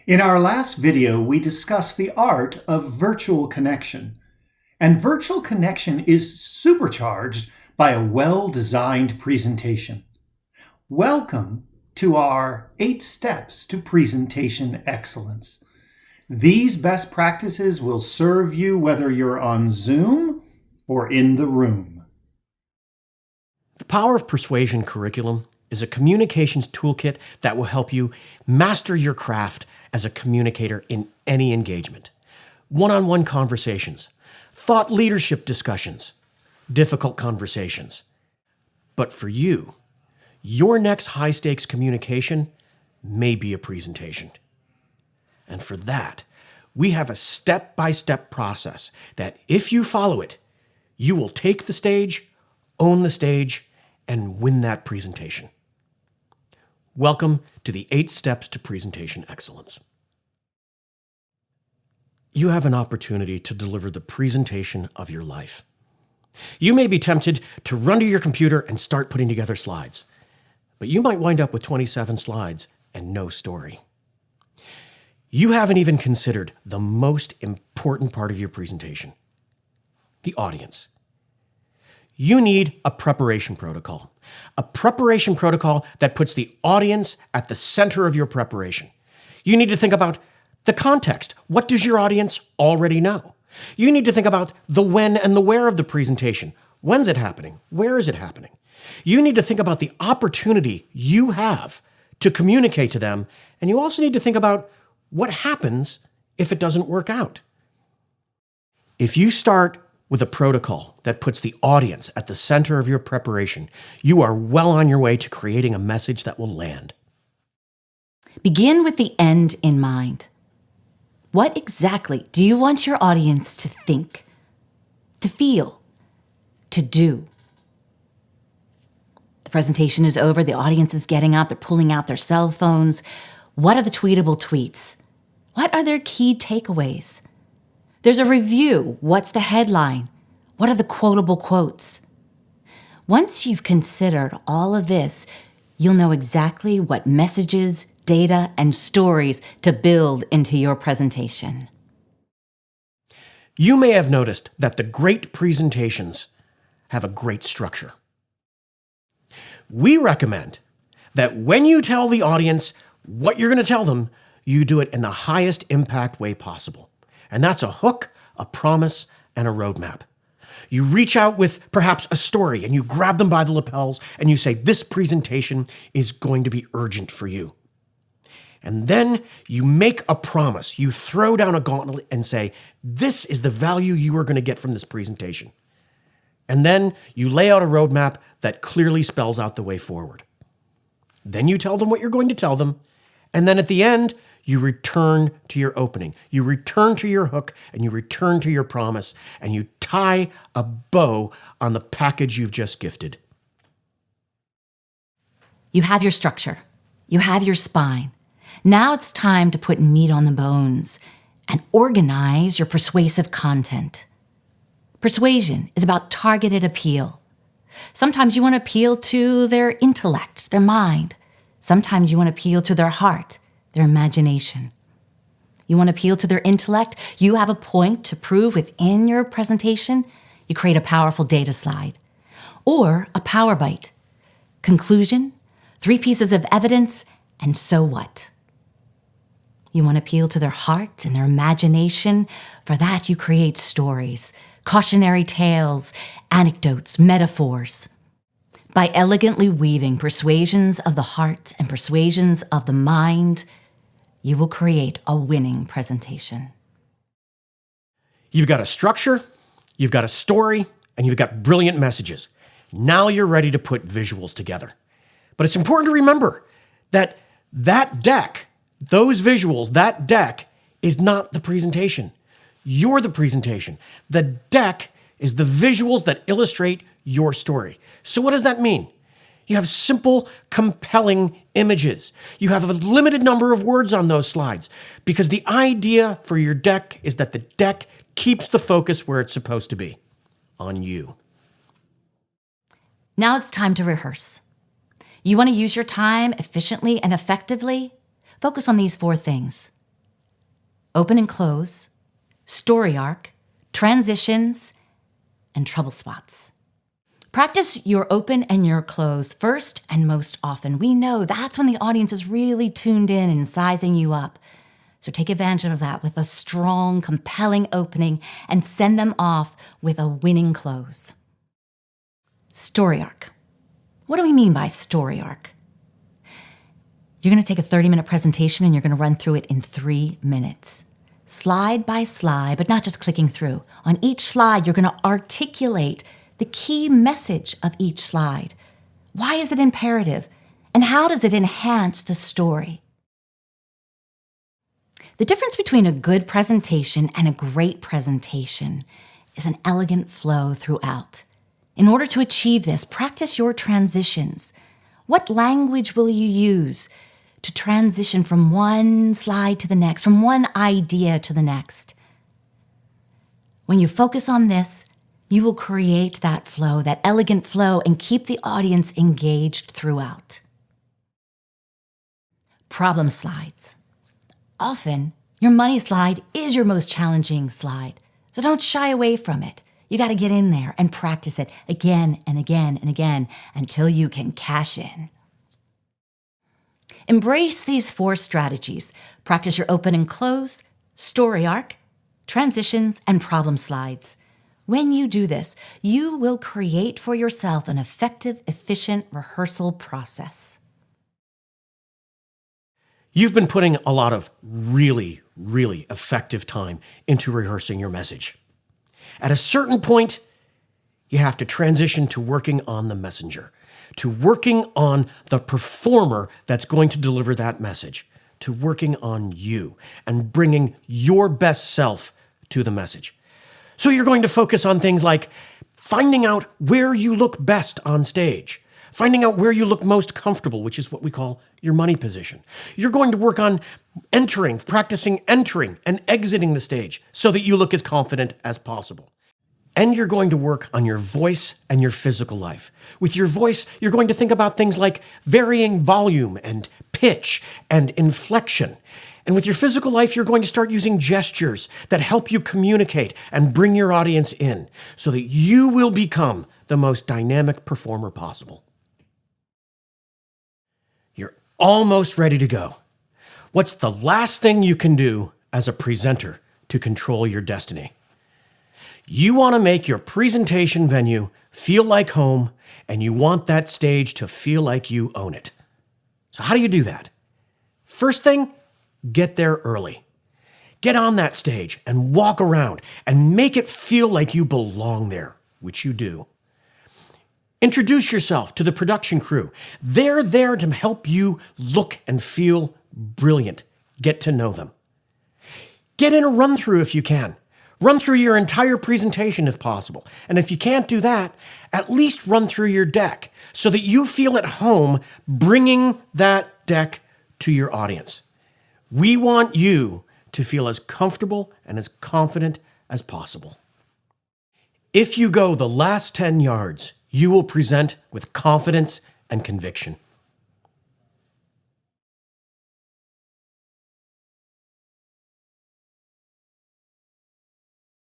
In our last video, we discussed the art of virtual connection. And virtual connection is supercharged by a well-designed presentation. Welcome to our 8 steps to presentation excellence. These best practices will serve you whether you're on Zoom or in the room. The Power of Persuasion curriculum is a communications toolkit that will help you master your craft as a communicator in any engagement. One-on-one conversations, thought leadership discussions, difficult conversations. But for you, your next high-stakes communication may be a presentation. And for that, we have a step-by-step process that if you follow it, you will take the stage, own the stage, and win that presentation. Welcome to the 8 Steps to Presentation Excellence. You have an opportunity to deliver the presentation of your life. You may be tempted to run to your computer and start putting together slides, but you might wind up with 27 slides and no story. You haven't even considered the most important part of your presentation, the audience. You need a preparation protocol that puts the audience at the center of your preparation. You need to think about the context. What does your audience already know? You need to think about the when and the where of the presentation. When's it happening? Where is it happening? You need to think about the opportunity you have to communicate to them, and you also need to think about what happens if it doesn't work out. If you start with a protocol that puts the audience at the center of your preparation, you are well on your way to creating a message that will land. Begin with the end in mind. What exactly do you want your audience to think, to feel, to do? The presentation is over, the audience is getting up, they're pulling out their cell phones. What are the tweetable tweets? What are their key takeaways? There's a review. What's the headline? What are the quotable quotes? Once you've considered all of this, you'll know exactly what messages, data, and stories to build into your presentation. You may have noticed that the great presentations have a great structure. We recommend that when you tell the audience what you're going to tell them, you do it in the highest impact way possible. And that's a hook, a promise, and a roadmap. You reach out with perhaps a story and you grab them by the lapels and you say, this presentation is going to be urgent for you. And then you make a promise. You throw down a gauntlet and say, this is the value you are going to get from this presentation. And then you lay out a roadmap that clearly spells out the way forward. Then you tell them what you're going to tell them. And then at the end, you return to your opening. You return to your hook and you return to your promise and you tie a bow on the package you've just gifted. You have your structure. You have your spine. Now it's time to put meat on the bones and organize your persuasive content. Persuasion is about targeted appeal. Sometimes you want to appeal to their intellect, their mind. Sometimes you want to appeal to their heart, their imagination. You want to appeal to their intellect? You have a point to prove within your presentation? You create a powerful data slide. Or a power bite. Conclusion, 3 pieces of evidence, and so what? You want to appeal to their heart and their imagination? For that, you create stories, cautionary tales, anecdotes, metaphors. By elegantly weaving persuasions of the heart and persuasions of the mind, you will create a winning presentation. You've got a structure, you've got a story, and you've got brilliant messages. Now you're ready to put visuals together. But it's important to remember that deck, those visuals, that deck is not the presentation. You're the presentation. The deck is the visuals that illustrate your story. So what does that mean? You have simple, compelling images. You have a limited number of words on those slides because the idea for your deck is that the deck keeps the focus where it's supposed to be, on you. Now it's time to rehearse. You want to use your time efficiently and effectively? Focus on these 4 things. open and close, story arc, transitions, and trouble spots. Practice your open and your close first and most often. We know that's when the audience is really tuned in and sizing you up. So take advantage of that with a strong, compelling opening and send them off with a winning close. Story arc. What do we mean by story arc? You're going to take a 30-minute presentation and you're going to run through it in 3 minutes. Slide by slide, but not just clicking through. On each slide, you're going to articulate the key message of each slide. Why is it imperative? And how does it enhance the story? The difference between a good presentation and a great presentation is an elegant flow throughout. In order to achieve this, practice your transitions. What language will you use to transition from one slide to the next, from one idea to the next? When you focus on this, you will create that flow, that elegant flow, and keep the audience engaged throughout. Problem slides. Often, your money slide is your most challenging slide, so don't shy away from it. You got to get in there and practice it again and again and again until you can cash in. Embrace these 4 strategies. Practice your open and close, story arc, transitions, and problem slides. When you do this, you will create for yourself an effective, efficient rehearsal process. You've been putting a lot of really, really effective time into rehearsing your message. At a certain point, you have to transition to working on the messenger, to working on the performer that's going to deliver that message, to working on you and bringing your best self to the message. So you're going to focus on things like finding out where you look best on stage, finding out where you look most comfortable, which is what we call your money position. You're going to work on practicing entering and exiting the stage so that you look as confident as possible. And you're going to work on your voice and your physical life. With your voice, you're going to think about things like varying volume and pitch and inflection. And with your physical life, you're going to start using gestures that help you communicate and bring your audience in so that you will become the most dynamic performer possible. You're almost ready to go. What's the last thing you can do as a presenter to control your destiny? You want to make your presentation venue feel like home, and you want that stage to feel like you own it. So how do you do that? First thing, get there early. Get on that stage and walk around and make it feel like you belong there, which you do. Introduce yourself to the production crew. They're there to help you look and feel brilliant. Get to know them. Get in a run-through if you can. Run through your entire presentation if possible. And if you can't do that, at least run through your deck so that you feel at home bringing that deck to your audience. We want you to feel as comfortable and as confident as possible. If you go the last 10 yards, you will present with confidence and conviction.